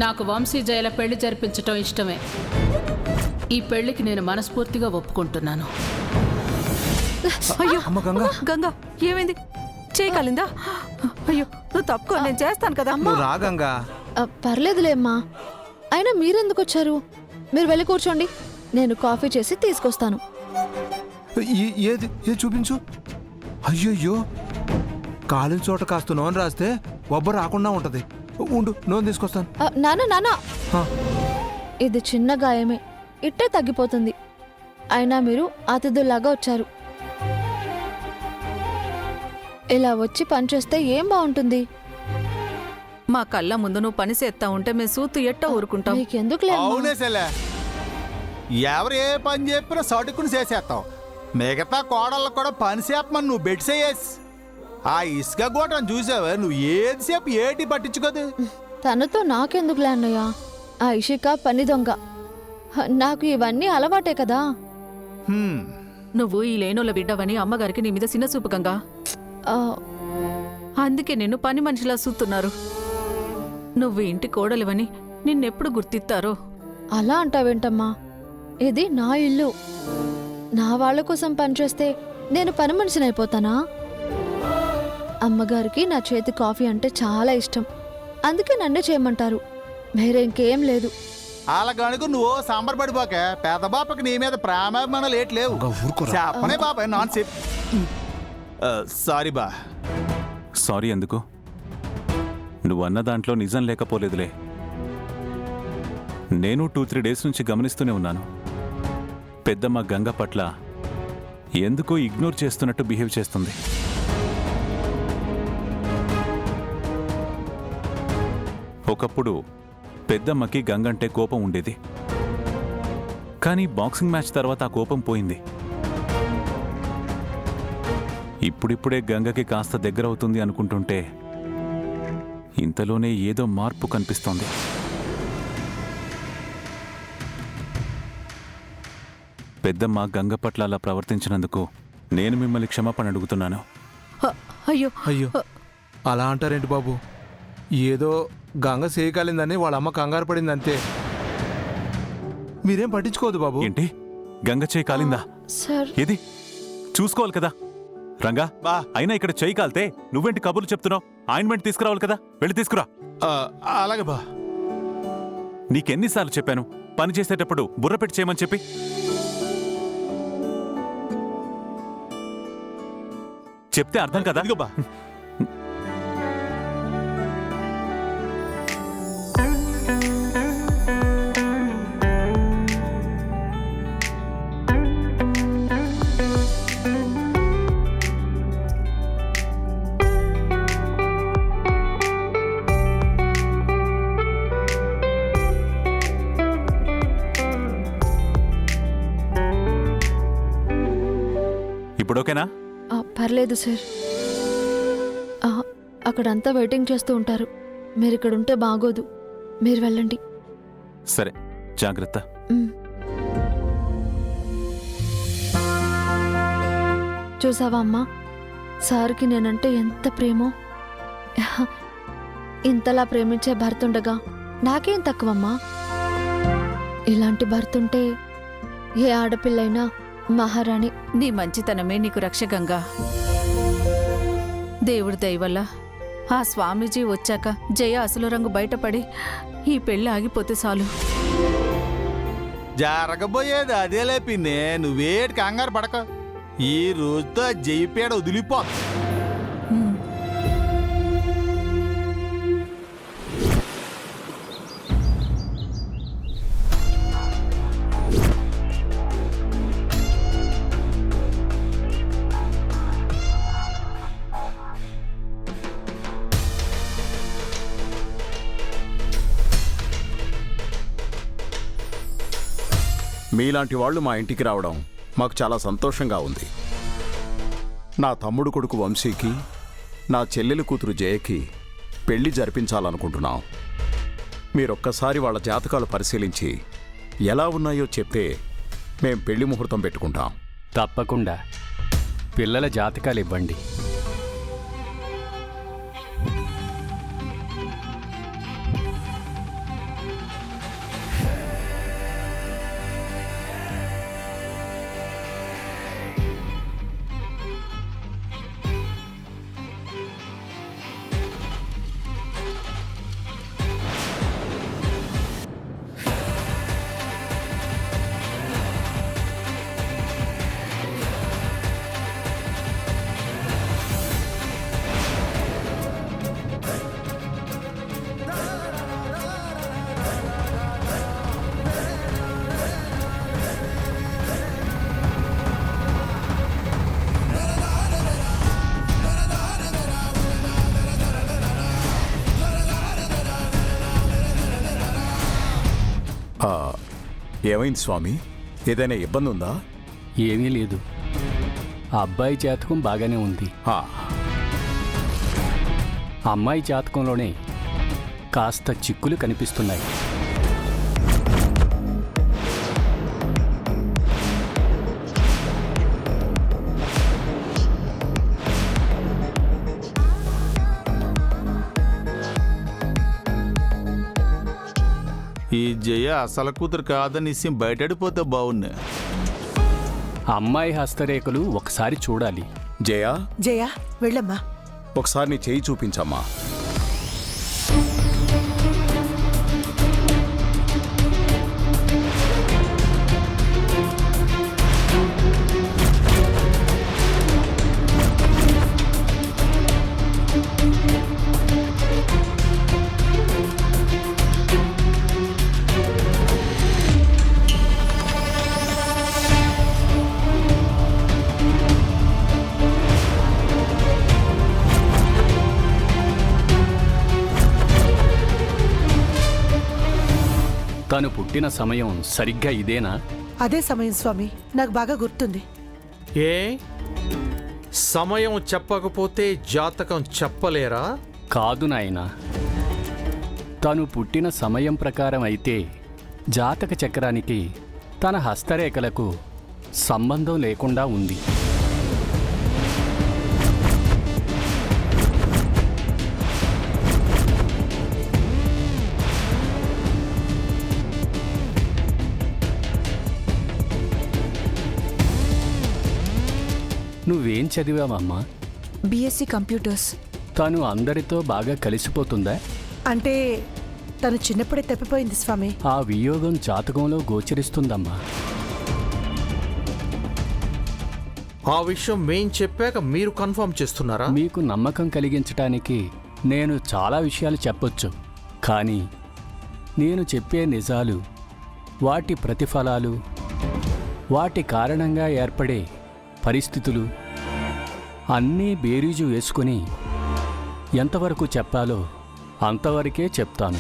నాకు వంశీ జయల పెళ్లి జరిపించటం ఇష్టమే. ఈ పెళ్లికి నేను మనస్ఫూర్తిగా ఒప్పుకుంటున్నాను. అయ్యో గంగా ఏమైంది? చేయగలిందా? అయ్యో నువ్వు తప్పుకో, నేను చేస్తాను కదా. నువ్వు రా గంగా. పర్లేదులే అమ్మా. అయినా మీరెందుకు వచ్చారు? మీరు వెళ్ళి కూర్చోండి, నేను కాఫీ చేసి తీసుకొస్తాను. ఏది చూపించు. అయ్యయ్యో, కాలిన చోట కాస్త నూనె రాస్తే ఒబ్బ రాకుండా ఉంటది. ఉండు, నూనె తీసుకొస్తాను. నాన్న ఇది చిన్న గాయమే, ఇట్టే తగ్గిపోతుంది. అయినా మీరు అతిథుల్లాగా వచ్చారు. ఇలా వచ్చి పనిచేస్తే ఏం బాగుంటుంది? మా కళ్ళ ముందు నువ్వు పని చేస్తా ఉంటే మేము సూతు ఎట్ట ఊరుకుంటాం? నీకెందుకు అవునేసలే, ఎవరు ఏ పని చెప్పినా సటుకుని చేసేస్తావు. మిగతా కోడళ్ళకు కూడా పని చేపమని నువ్వు బెడ్ చేయేసి ఆ ఇసుక గోటను చూసావా? నువ్వు ఏది సేపు ఏటి పట్టించుకోదు. తనతో నాకెందుకులే అన్నయ్య, ఆ ఇషిక పని దొంగ. నాకు ఇవన్నీ అలవాటే కదా. నువ్వు ఈ లేనోళ్ళ బిడ్డవని అమ్మగారికి నీ మీద చిన్న చూపు గంగా. అందుకే నిన్ను పని మనిషిలా చూస్తున్నారు. నువ్వు ఇంటి కోడలివని నిన్నెప్పుడు గుర్తిస్తారో. అలా అంటావేంటమ్మా? ఇది నా ఇల్లు. నా వాళ్ళ కోసం పనిచేస్తే నేను పని మనిషిని అయిపోతానా? అమ్మగారికి నా చేతి కాఫీ అంటే చాలా ఇష్టం, అందుకే నన్నే చేయమంటారు. వేరే ఇంకేం లేదు. అలాగనుకు నువ్వు సాంబార్ పడిపోక పెద్ద బాపకి నీ మీద ప్రేమాభిమానాలు ఏట్లేవు. చెప్పనే బాబాయ్, నాన్ చెప్పి సారీ బా. సారీ ఎందుకు? నువ్వు అన్న దాంట్లో నిజం లేకపోలేదులే. నేను 2-3 డేస్ నుంచి గమనిస్తూనే ఉన్నాను. పెద్దమ్మ గంగ పట్ల ఎందుకో ఇగ్నోర్ చేస్తున్నట్టు బిహేవ్ చేస్తుంది. ఒకప్పుడు పెద్దమ్మకి గంగంటే కోపం ఉండేది, కానీ బాక్సింగ్ మ్యాచ్ తర్వాత ఆ కోపం పోయింది. ఇప్పుడిప్పుడే గంగకి కాస్త దగ్గర అవుతుంది అనుకుంటుంటే ఇంతలోనే ఏదో మార్పు కనిపిస్తోంది. పెద్దమ్మ గంగ పట్ల అలా ప్రవర్తించినందుకు నేను మిమ్మల్ని క్షమాపణ అడుగుతున్నాను. అయ్యో అయ్యో, అలా అంటారేంటి బాబు? ఏదో గంగ చేయగలిందని వాళ్ళ అమ్మ కంగారు పడింది అంతే. మీరేం పట్టించుకోదు బాబు. ఏంటి, గంగ చేయి కాలిందా? సార్, ఏది చూసుకోవాలి కదా రంగా. అయినా ఇక్కడ చేయి కాలితే నువ్వేంటి కబుర్లు చెప్తున్నావు? ఆయింట్మెంట్ తీసుకురావాలి కదా, వెళ్ళి తీసుకురా. అలాగే బా. నీకెన్నిసార్లు చెప్పాను పని చేసేటప్పుడు బుర్ర పెట్టి చేయమని చెప్పి? చెప్తే అర్థం కదా. బా, ఇప్పుడు ఓకేనా? పర్లేదు సార్. అక్కడంతా వెయిటింగ్ చేస్తూ ఉంటారు. మీరు ఇక్కడ ఉంటే బాగోదు, మీరు వెళ్ళండి. సరే, జాగ్రత్త. చూసావా అమ్మా, సార్కి నేనంటే ఎంత ప్రేమో. ఇంతలా ప్రేమించే భర్తుండగా నాకేం తక్కువమ్మా. ఇలాంటి భర్తుంటే ఏ ఆడపిల్లైనా మహారాణి. నీ మంచితనమే నీకు రక్ష గంగా. దేవుడి దయ వల్ల ఆ స్వామీజీ వచ్చాక జయ అసలు రంగు బయటపడి ఈ పెళ్లి ఆగిపోతే చాలు. జరగబోయేది అదేలే పిన్నే, నువ్వేటి కంగారు పడక. ఈ రోజుతో జయపేడ వదిలిపో. మీలాంటి వాళ్ళు మా ఇంటికి రావడం మాకు చాలా సంతోషంగా ఉంది. నా తమ్ముడు కొడుకు వంశీకి, నా చెల్లెలి కూతురు జయకి పెళ్లి జరిపించాలనుకుంటున్నాం. మీరొక్కసారి వాళ్ళ జాతకాలు పరిశీలించి ఎలా ఉన్నాయో చెప్తే మేం పెళ్లి ముహూర్తం పెట్టుకుంటాం. తప్పకుండా పిల్లల జాతకాలు ఇవ్వండి. ఆ, ఏమైంది స్వామి? ఏదైనా ఇబ్బంది ఉందా? ఏమీ లేదు. ఆ అబ్బాయి జాతకం బాగానే ఉంది. ఆ, అమ్మాయి జాతకంలోనే కాస్త చిక్కులు కనిపిస్తున్నాయి. ఈ జయ అసలు కూతురు కాదని విషయం బయటడిపోతే బాగున్నా. అమ్మాయి హస్తరేఖలు ఒకసారి చూడాలి. జయ, జయ వెళ్ళమ్మా. ఒకసారి నీ చేయి చూపించమ్మా. తను పుట్టిన సమయం సరిగ్గా ఇదేనా? అదే సమయం స్వామి, నాకు బాగా గుర్తుంది. ఏ సమయం చెప్పకపోతే జాతకం చెప్పలేరా? కాదు నాయనా, తను పుట్టిన సమయం ప్రకారం అయితే జాతక చక్రానికి తన హస్తరేఖలకు సంబంధం లేకుండా ఉంది. నువ్వేం చదివావమ్మా? BSc computers. తను అందరితో బాగా కలిసిపోతుందా? అంటే తను చిన్నప్పుడే తప్పిపోయింది స్వామి. ఆ వియోగం జాతకంలో గోచరిస్తుందమ్మా. ఆ విషయం మేం చెప్పాక మీరు కన్ఫర్మ్ చేస్తున్నారా? మీకు నమ్మకం కలిగించటానికి నేను చాలా విషయాలు చెప్పొచ్చు, కానీ నేను చెప్పే నిజాలు, వాటి ప్రతిఫలాలు, వాటి కారణంగా ఏర్పడే పరిస్థితులు అన్నీ బేరీజు వేసుకుని ఎంతవరకు చెప్పాలో అంతవరకే చెప్తాను.